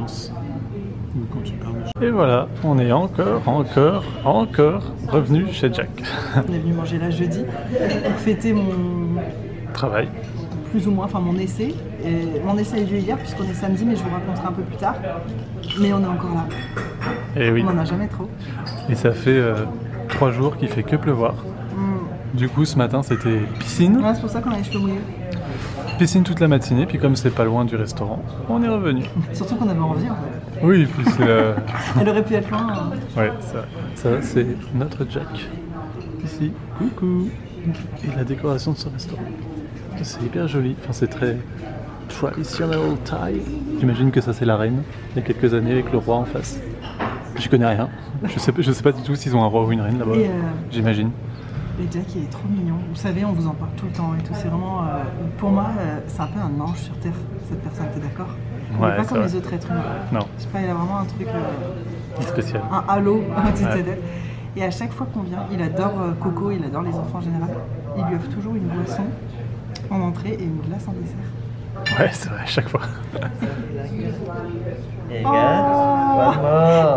commence. Quand tu parles. Et voilà, on est encore revenu chez Jack. On est venu manger là jeudi pour fêter mon travail. Plus ou moins, enfin mon essai. Et mon essai a eu lieu hier puisqu'on est samedi, mais je vous raconterai un peu plus tard. Mais on est encore là. Et oui. On n'en a jamais trop. Et ça fait 3 jours qu'il fait que pleuvoir. Du coup, ce matin, c'était piscine. Ouais, c'est pour ça qu'on a les cheveux mouillés. Piscine toute la matinée, puis comme c'est pas loin du restaurant, on est revenu. Surtout qu'on avait envie en fait. Oui, puis c'est Elle aurait pu être loin. Ouais, ça c'est notre Jack. Ici, coucou. Et la décoration de ce restaurant. C'est hyper joli, enfin c'est très traditional Thai. J'imagine que ça c'est la reine, il y a quelques années avec le roi en face. Je connais rien, je sais pas du tout s'ils ont un roi ou une reine là-bas, j'imagine. Et Jack il est trop mignon, vous savez on vous en parle tout le temps et tout, c'est vraiment, pour moi c'est un peu un ange sur terre cette personne, t'es d'accord? Il n'est pas comme les autres êtres humains. Non. Je sais pas, il a vraiment un truc spécial. Un halo au-dessus de sa tête. Et à chaque fois qu'on vient, il adore Coco, il adore les enfants en général. Il lui offre toujours une boisson en entrée et une glace en dessert. Ouais, c'est vrai, à chaque fois. Hey guys,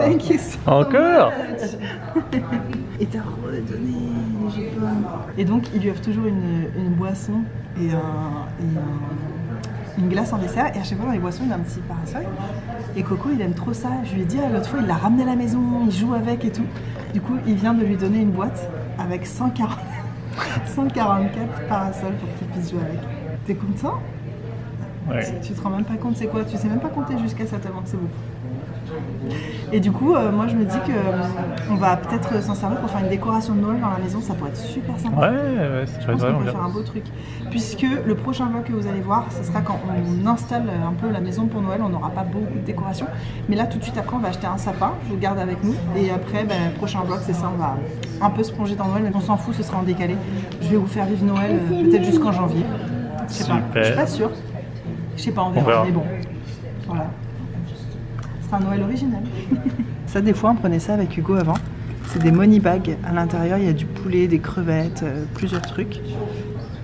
thank you so Encore much. Et t'as redonné, j'ai pas. Et donc, il lui offre toujours une boisson et une glace en dessert. Et à chaque fois dans les boissons, il a un petit parasol. Et Coco, il aime trop ça. Je lui ai dit l'autre fois, il l'a ramené à la maison, il joue avec et tout. Du coup, il vient de lui donner une boîte avec 144 parasols pour qu'il puisse jouer avec. T'es content? Ouais. Tu te rends même pas compte, c'est quoi? Tu sais même pas compter jusqu'à ça tellement que c'est beaucoup. Et du coup, moi je me dis qu'on va peut-être s'en servir pour faire une décoration de Noël dans la maison, ça pourrait être super sympa. Ouais, ça va être vraiment bien. On peut faire un beau truc. Puisque le prochain vlog que vous allez voir, ce sera quand on installe un peu la maison pour Noël, on n'aura pas beaucoup de décoration. Mais là tout de suite après, on va acheter un sapin, je le garde avec nous. Et après, prochain vlog, c'est ça, on va un peu se plonger dans Noël, mais on s'en fout, ce sera en décalé. Je vais vous faire vivre Noël peut-être jusqu'en janvier. Je sais pas, je suis pas sûre. Je sais pas, on verra, mais bon, voilà. C'est un Noël original. Ça, des fois, on prenait ça avec Hugo avant. C'est des money bags. À l'intérieur, il y a du poulet, des crevettes, plusieurs trucs.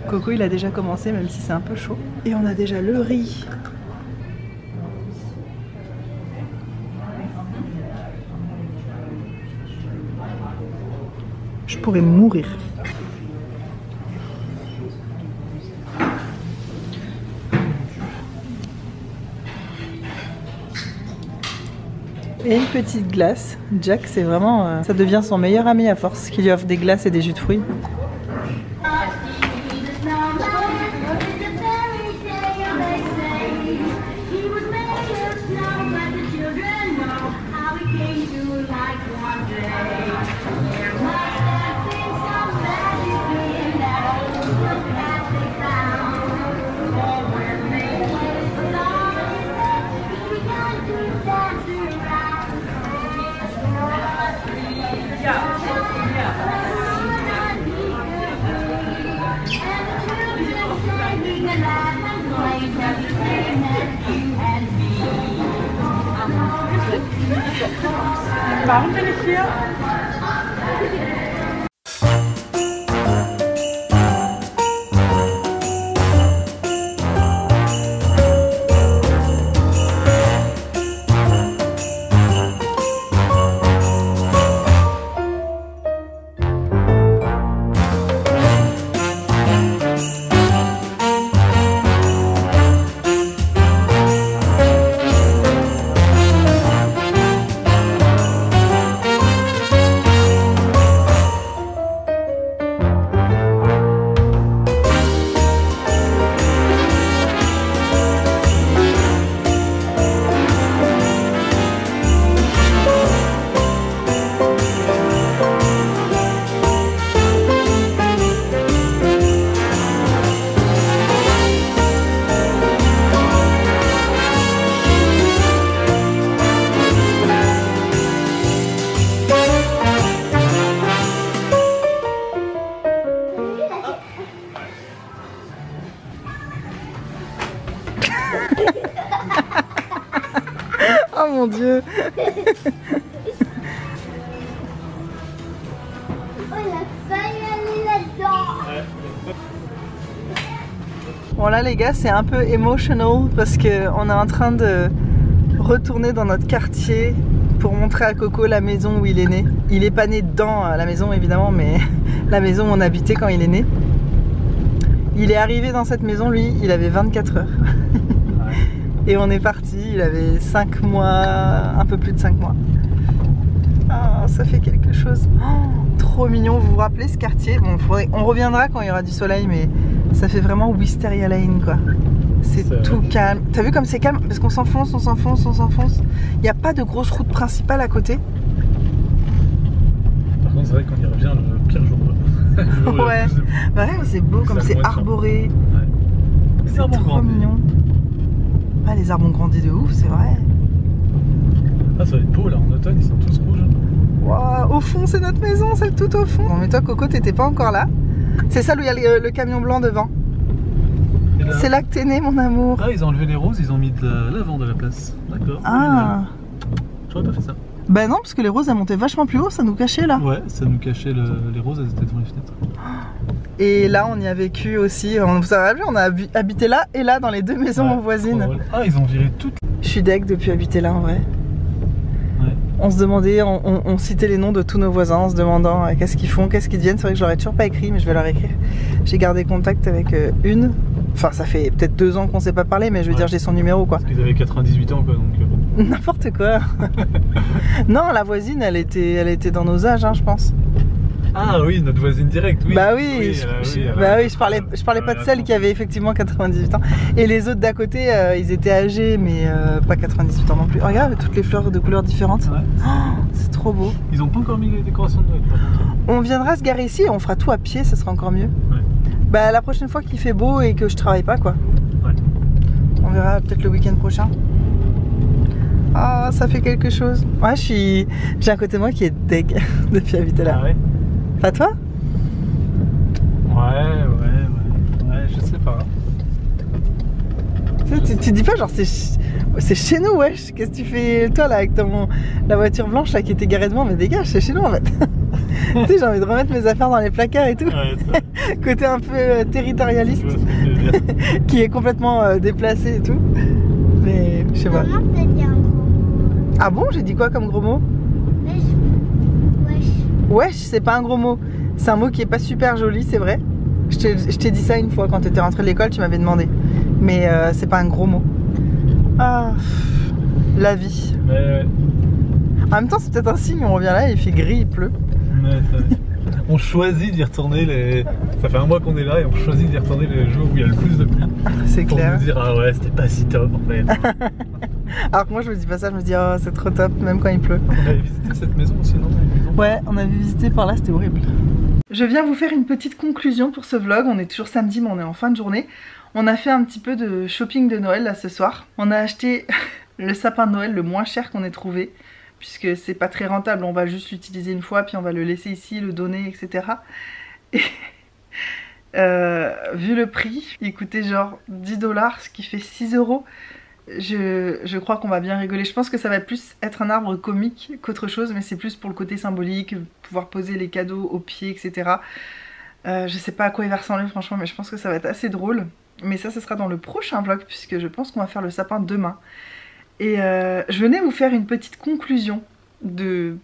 Coco, il a déjà commencé, même si c'est un peu chaud. Et on a déjà le riz. Je pourrais mourir. Et une petite glace. Jack, c'est vraiment... ça devient son meilleur ami à force qu'il lui offre des glaces et des jus de fruits. Warum bin ich hier? Oh mon Dieu. Bon là les gars, c'est un peu emotional parce qu'on est en train de retourner dans notre quartier pour montrer à Coco la maison où il est né. Il est pas né dans la maison évidemment, mais la maison où on habitait quand il est né. Il est arrivé dans cette maison, lui, il avait 24 heures. Et on est parti, il avait 5 mois, un peu plus de 5 mois. Oh, ça fait quelque chose. Oh, trop mignon, vous vous rappelez ce quartier? Bon, on reviendra quand il y aura du soleil, mais ça fait vraiment Wisteria Lane quoi. C'est tout calme. T'as vu comme c'est calme? Parce qu'on s'enfonce, on s'enfonce, on s'enfonce. Il n'y a pas de grosse route principale à côté. Par contre, c'est vrai qu'on y revient le pire jour. Ouais, bah ouais, c'est beau comme c'est arboré. Ouais. C'est trop mignon. Ah, les arbres ont grandi de ouf, c'est vrai. Ah, ça va être beau là, en automne, ils sont tous rouges. Wow, au fond, c'est notre maison, celle tout au fond. Bon, mais toi, Coco, t'étais pas encore là. C'est ça où il y a le camion blanc devant. C'est là que t'es né, mon amour. Ah, ils ont enlevé les roses, ils ont mis de la lavande à la place. D'accord. Ah. J'aurais pas fait ça. Bah non, parce que les roses elles montaient vachement plus haut, ça nous cachait là. Ouais, ça nous cachait les roses, elles étaient devant les fenêtres. Et là, on y a vécu aussi. Vous avez vu, on a habité là et là dans les deux maisons voisines. Ah, ils ont viré toutes. Je suis deg depuis habiter là en vrai. Ouais. On se demandait, on citait les noms de tous nos voisins en se demandant qu'est-ce qu'ils font, qu'est-ce qu'ils deviennent. C'est vrai que je leur ai toujours pas écrit, mais je vais leur écrire. J'ai gardé contact avec une. Enfin, ça fait peut-être 2 ans qu'on s'est pas parlé, mais je veux dire, j'ai son numéro quoi. Parce qu'ils avaient 98 ans quoi, donc bon. N'importe quoi. Non, la voisine, elle était dans nos âges, hein, je pense. Ah oui, notre voisine directe, oui. Bah oui, je parlais pas de celle qui avait effectivement 98 ans. Et les autres d'à côté, ils étaient âgés, mais pas 98 ans non plus. Oh, regarde, toutes les fleurs de couleurs différentes. Ouais. Oh, c'est trop beau. Ils ont pas encore mis les décorations de Noël par contre. On viendra se garer ici et on fera tout à pied, ça sera encore mieux. Ouais. Bah la prochaine fois qu'il fait beau et que je travaille pas quoi. Ouais. On verra peut-être le week-end prochain. Ah, ça fait quelque chose. Ouais, j'ai un côté de moi qui est deg depuis habiter là. Ah ouais. Pas toi? Ouais, je sais pas. Tu dis pas genre c'est chez nous, wesh. Qu'est-ce que tu fais toi là avec la voiture blanche là qui était garée devant? Mais dégage, c'est chez nous en fait. Tu sais, j'ai envie de remettre mes affaires dans les placards et tout. Ouais, côté un peu territorialiste. Qui est complètement déplacé et tout. Mais je sais pas. Maman t'a dit un gros mot. Ah bon, j'ai dit quoi comme gros mot? Wesh. Wesh, c'est pas un gros mot. C'est un mot qui est pas super joli, c'est vrai. Je t'ai dit ça une fois quand t'étais rentrée de l'école, tu m'avais demandé. Mais c'est pas un gros mot. Ah, la vie. Ouais. En même temps, c'est peut-être un signe, on revient là, il fait gris, il pleut. Ouais, on choisit d'y retourner Ça fait un mois qu'on est là et on choisit d'y retourner les jours où il y a le plus de pluie. C'est clair. Pour nous dire, ah ouais, c'était pas si top en fait. Alors que moi je me dis pas ça, je me dis, oh c'est trop top, même quand il pleut. On avait visité cette maison aussi, non? Ouais, on avait visité par là, c'était horrible. Je viens vous faire une petite conclusion pour ce vlog. On est toujours samedi, mais on est en fin de journée. On a fait un petit peu de shopping de Noël là ce soir. On a acheté le sapin de Noël le moins cher qu'on ait trouvé. Puisque c'est pas très rentable, on va juste l'utiliser une fois, puis on va le laisser ici, le donner, etc. Et vu le prix, il coûtait genre 10 $, ce qui fait 6 €. Je crois qu'on va bien rigoler. Je pense que ça va plus être un arbre comique qu'autre chose, mais c'est plus pour le côté symbolique, pouvoir poser les cadeaux au pied, etc. Je sais pas à quoi il va ressembler franchement, mais je pense que ça va être assez drôle. Mais ça, ce sera dans le prochain vlog, puisque je pense qu'on va faire le sapin demain. Et je venais vous faire une petite conclusion de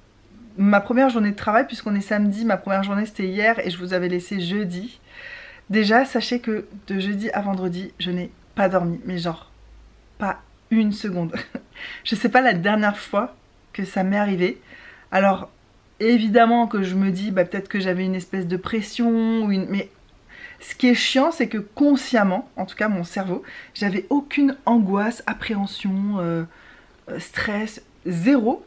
ma première journée de travail, puisqu'on est samedi, ma première journée c'était hier et je vous avais laissé jeudi. Déjà, sachez que de jeudi à vendredi, je n'ai pas dormi, mais genre pas une seconde. Je sais pas la dernière fois que ça m'est arrivé. Alors évidemment que je me dis bah, peut-être que j'avais une espèce de pression, mais ce qui est chiant, c'est que consciemment, en tout cas mon cerveau, j'avais aucune angoisse, appréhension, stress, zéro.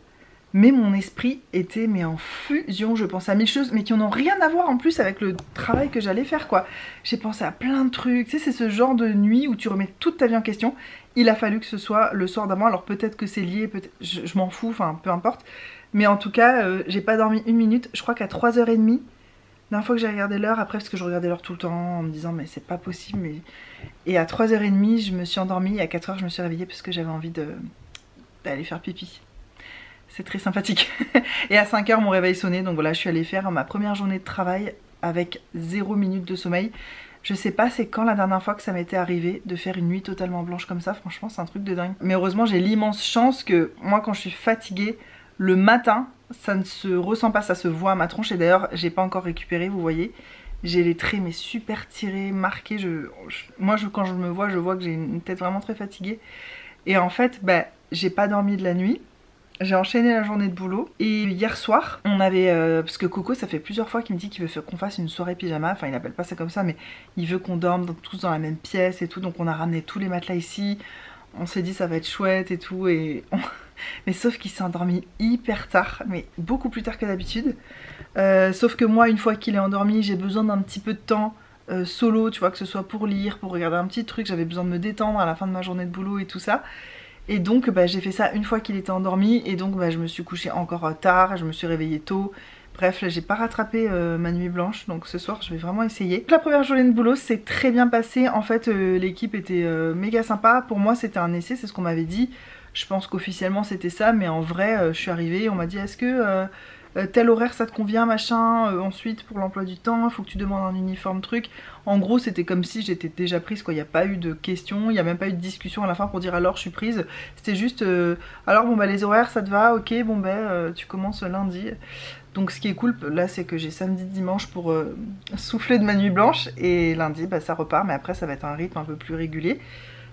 Mais mon esprit était en fusion, je pensais à 1000 choses, mais qui n'ont rien à voir en plus avec le travail que j'allais faire quoi. J'ai pensé à plein de trucs, tu sais, c'est ce genre de nuit où tu remets toute ta vie en question. Il a fallu que ce soit le soir d'avant, alors peut-être que c'est lié, peut-être, je m'en fous, enfin peu importe. Mais en tout cas, j'ai pas dormi une minute, je crois qu'à 3h30, la dernière fois que j'ai regardé l'heure, après parce que je regardais l'heure tout le temps en me disant mais c'est pas possible, mais... Et à 3h30 je me suis endormie et à 4h je me suis réveillée parce que j'avais envie d'aller faire pipi. C'est très sympathique. Et à 5h mon réveil sonnait, donc voilà, je suis allée faire ma première journée de travail avec 0 minute de sommeil. Je sais pas c'est quand la dernière fois que ça m'était arrivé de faire une nuit totalement blanche comme ça, franchement c'est un truc de dingue. Mais heureusement j'ai l'immense chance que moi quand je suis fatiguée, le matin, ça ne se ressent pas, ça se voit à ma tronche. Et d'ailleurs j'ai pas encore récupéré, vous voyez. J'ai les traits mais super tirés, marqués. Quand je me vois, je vois que j'ai une tête vraiment très fatiguée. Et en fait, bah, j'ai pas dormi de la nuit. J'ai enchaîné la journée de boulot et hier soir on avait, parce que Coco ça fait plusieurs fois qu'il me dit qu'il veut qu'on fasse une soirée pyjama, enfin il appelle pas ça comme ça mais il veut qu'on dorme tous dans la même pièce et tout, donc on a ramené tous les matelas ici, on s'est dit ça va être chouette et tout mais sauf qu'il s'est endormi hyper tard, mais beaucoup plus tard que d'habitude, sauf que moi une fois qu'il est endormi j'ai besoin d'un petit peu de temps solo, tu vois, que ce soit pour lire, pour regarder un petit truc, j'avais besoin de me détendre à la fin de ma journée de boulot et tout ça. Et donc bah, j'ai fait ça une fois qu'il était endormi et donc bah, je me suis couchée encore tard, je me suis réveillée tôt. Bref, là j'ai pas rattrapé ma nuit blanche, donc ce soir je vais vraiment essayer. La première journée de boulot s'est très bien passée, en fait l'équipe était méga sympa. Pour moi c'était un essai, c'est ce qu'on m'avait dit. Je pense qu'officiellement c'était ça, mais en vrai je suis arrivée, on m'a dit est-ce que tel horaire ça te convient machin, ensuite pour l'emploi du temps, il faut que tu demandes un uniforme truc. En gros c'était comme si j'étais déjà prise quoi, il n'y a pas eu de questions, il n'y a même pas eu de discussion à la fin pour dire alors je suis prise. C'était juste alors bon bah les horaires ça te va, ok bon bah tu commences lundi. Donc ce qui est cool là c'est que j'ai samedi dimanche pour souffler de ma nuit blanche et lundi bah ça repart, mais après ça va être un rythme un peu plus régulier.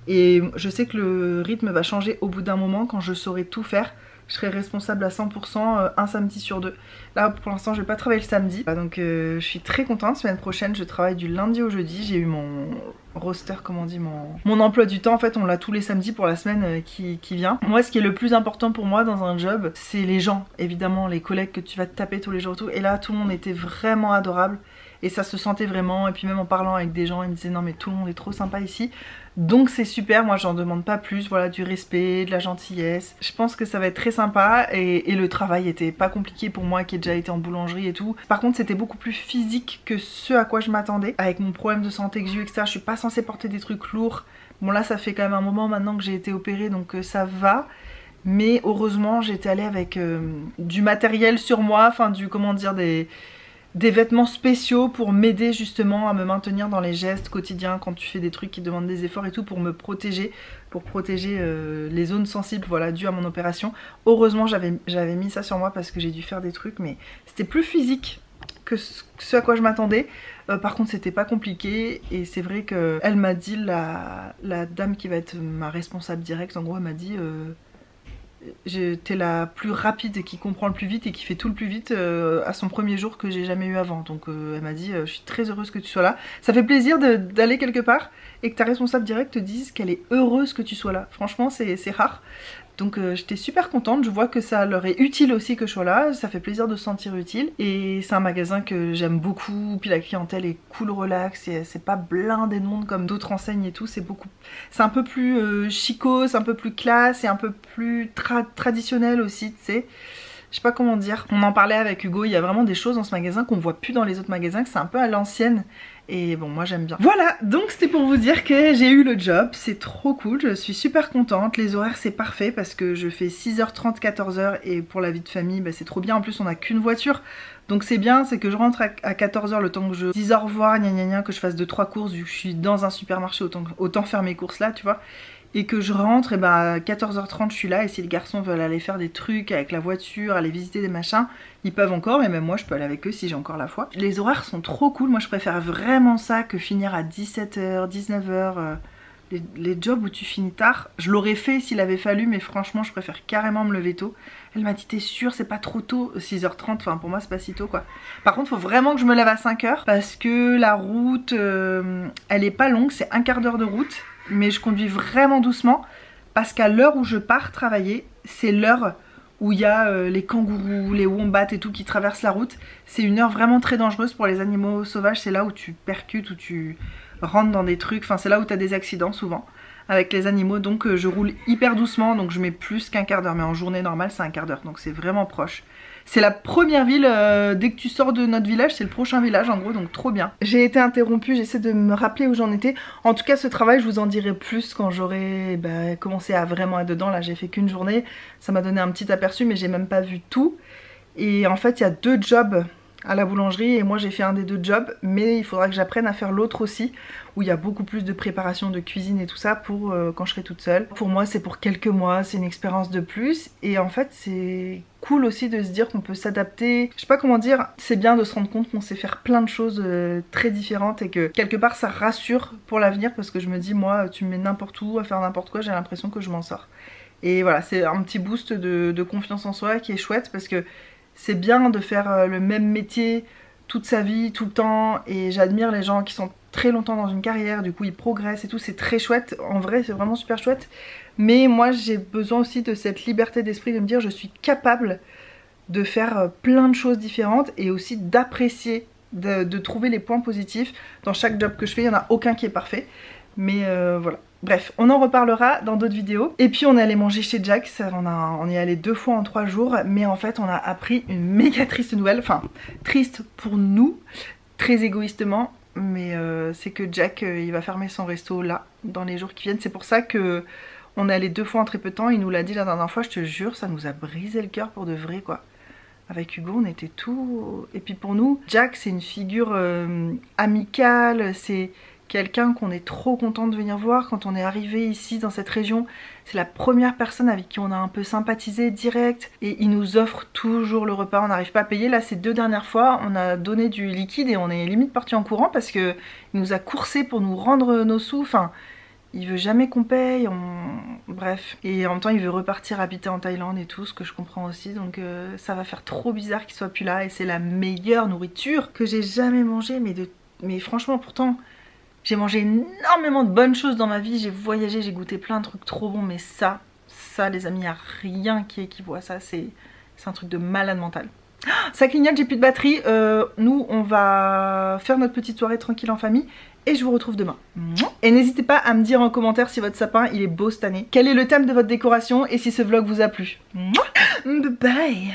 Et je sais que le rythme va changer au bout d'un moment quand je saurai tout faire. Je serai responsable à 100% un samedi sur 2. Là pour l'instant je vais pas travailler le samedi, donc je suis très contente. Semaine prochaine je travaille du lundi au jeudi. J'ai eu mon roster, comment on dit, mon emploi du temps en fait, on l'a tous les samedis pour la semaine qui vient. Moi ce qui est le plus important pour moi dans un job, c'est les gens, évidemment les collègues que tu vas te taper tous les jours et tout. Et là tout le monde était vraiment adorable et ça se sentait vraiment, et puis même en parlant avec des gens ils me disaient non mais tout le monde est trop sympa ici. Donc c'est super, moi j'en demande pas plus, voilà, du respect, de la gentillesse. Je pense que ça va être très sympa et le travail était pas compliqué pour moi qui ai déjà été en boulangerie et tout. Par contre c'était beaucoup plus physique que ce à quoi je m'attendais. Avec mon problème de santé que j'ai eu, etc. Je suis pas censée porter des trucs lourds. Bon là ça fait quand même un moment maintenant que j'ai été opérée, donc ça va. Mais heureusement j'étais allée avec du matériel sur moi, enfin du, comment dire, des vêtements spéciaux pour m'aider justement à me maintenir dans les gestes quotidiens quand tu fais des trucs qui demandent des efforts et tout, pour me protéger, pour protéger les zones sensibles, voilà, dues à mon opération. Heureusement j'avais mis ça sur moi parce que j'ai dû faire des trucs, mais c'était plus physique que ce à quoi je m'attendais. Par contre c'était pas compliqué et c'est vrai que elle m'a dit, la dame qui va être ma responsable directe, en gros elle m'a dit t'es la plus rapide et qui comprend le plus vite et qui fait tout le plus vite à son premier jour que j'ai jamais eu avant. Donc elle m'a dit je suis très heureuse que tu sois là. Ça fait plaisir d'aller quelque part et que ta responsable directe te dise qu'elle est heureuse que tu sois là. Franchement c'est rare. Donc j'étais super contente, je vois que ça leur est utile aussi que je sois là, ça fait plaisir de se sentir utile. Et c'est un magasin que j'aime beaucoup, puis la clientèle est cool, relax, c'est pas blindé de monde comme d'autres enseignes et tout, c'est un peu plus chico, c'est un peu plus classe et un peu plus traditionnel aussi, tu sais. Je sais pas comment dire. On en parlait avec Hugo, il y a vraiment des choses dans ce magasin qu'on voit plus dans les autres magasins, que c'est un peu à l'ancienne. Et bon, moi j'aime bien. Voilà, donc c'était pour vous dire que j'ai eu le job, c'est trop cool, je suis super contente. Les horaires c'est parfait parce que je fais 6h30, 14h et pour la vie de famille bah, c'est trop bien. En plus on a qu'une voiture, donc c'est bien, c'est que je rentre à 14h le temps que je dise au revoir, gna gna gna, que je fasse 2-3 courses, vu que je suis dans un supermarché, autant faire mes courses là, tu vois. Et que je rentre, et bah à 14h30 je suis là, et si les garçons veulent aller faire des trucs avec la voiture, aller visiter des machins, ils peuvent encore, et même moi je peux aller avec eux si j'ai encore la foi. Les horaires sont trop cool, moi je préfère vraiment ça que finir à 17h, 19h, les jobs où tu finis tard. Je l'aurais fait s'il avait fallu, mais franchement je préfère carrément me lever tôt. Elle m'a dit t'es sûre c'est pas trop tôt, 6h30, enfin pour moi c'est pas si tôt quoi. Par contre faut vraiment que je me lève à 5h, parce que la route, elle est pas longue, c'est un quart d'heure de route. Mais je conduis vraiment doucement parce qu'à l'heure où je pars travailler, c'est l'heure où il y a les kangourous, les wombats et tout qui traversent la route. C'est une heure vraiment très dangereuse pour les animaux sauvages, c'est là où tu percutes, où tu rentres dans des trucs, enfin c'est là où tu as des accidents souvent avec les animaux. Donc je roule hyper doucement, donc je mets plus qu'un quart d'heure, mais en journée normale c'est un quart d'heure, donc c'est vraiment proche. C'est la première ville, dès que tu sors de notre village, c'est le prochain village en gros, donc trop bien. J'ai été interrompue, j'essaie de me rappeler où j'en étais. En tout cas ce travail je vous en dirai plus quand j'aurai commencé à vraiment être dedans. Là j'ai fait qu'une journée, ça m'a donné un petit aperçu mais j'ai même pas vu tout. Et en fait il y a 2 jobs à la boulangerie et moi j'ai fait un des deux jobs, mais il faudra que j'apprenne à faire l'autre aussi, où il y a beaucoup plus de préparation de cuisine et tout ça pour quand je serai toute seule. Pour moi c'est pour quelques mois, c'est une expérience de plus et en fait c'est cool aussi de se dire qu'on peut s'adapter. Je sais pas comment dire, c'est bien de se rendre compte qu'on sait faire plein de choses très différentes et que quelque part ça rassure pour l'avenir parce que je me dis moi tu me mets n'importe où à faire n'importe quoi, j'ai l'impression que je m'en sors. Et voilà, c'est un petit boost de confiance en soi qui est chouette parce que c'est bien de faire le même métier toute sa vie, tout le temps, et j'admire les gens qui sont très longtemps dans une carrière, du coup ils progressent et tout, c'est très chouette, en vrai c'est vraiment super chouette, mais moi j'ai besoin aussi de cette liberté d'esprit de me dire je suis capable de faire plein de choses différentes et aussi d'apprécier, de trouver les points positifs dans chaque job que je fais, il n'y en a aucun qui est parfait, mais voilà. Bref, on en reparlera dans d'autres vidéos. Et puis on est allé manger chez Jack, on est allé 2 fois en 3 jours, mais en fait on a appris une méga triste nouvelle, enfin triste pour nous, très égoïstement, mais c'est que Jack il va fermer son resto là, dans les jours qui viennent. C'est pour ça que on est allé 2 fois en très peu de temps, il nous l'a dit la dernière fois, je te jure, ça nous a brisé le cœur pour de vrai quoi. Avec Hugo on était tout... Et puis pour nous, Jack c'est une figure amicale, c'est... quelqu'un qu'on est trop content de venir voir. Quand on est arrivé ici dans cette région, c'est la première personne avec qui on a un peu sympathisé direct et il nous offre toujours le repas, on n'arrive pas à payer. Là ces 2 dernières fois on a donné du liquide et on est limite parti en courant parce que il nous a coursé pour nous rendre nos sous, enfin il veut jamais qu'on paye, bref. Et en même temps il veut repartir habiter en Thaïlande et tout, ce que je comprends aussi, donc ça va faire trop bizarre qu'il soit plus là et c'est la meilleure nourriture que j'ai jamais mangée, mais franchement pourtant j'ai mangé énormément de bonnes choses dans ma vie, j'ai voyagé, j'ai goûté plein de trucs trop bons, mais ça les amis, il n'y a rien qui équivaut à ça, c'est un truc de malade mental. Ça clignote, j'ai plus de batterie, nous on va faire notre petite soirée tranquille en famille et je vous retrouve demain. Et n'hésitez pas à me dire en commentaire si votre sapin il est beau cette année, quel est le thème de votre décoration et si ce vlog vous a plu. Bye bye.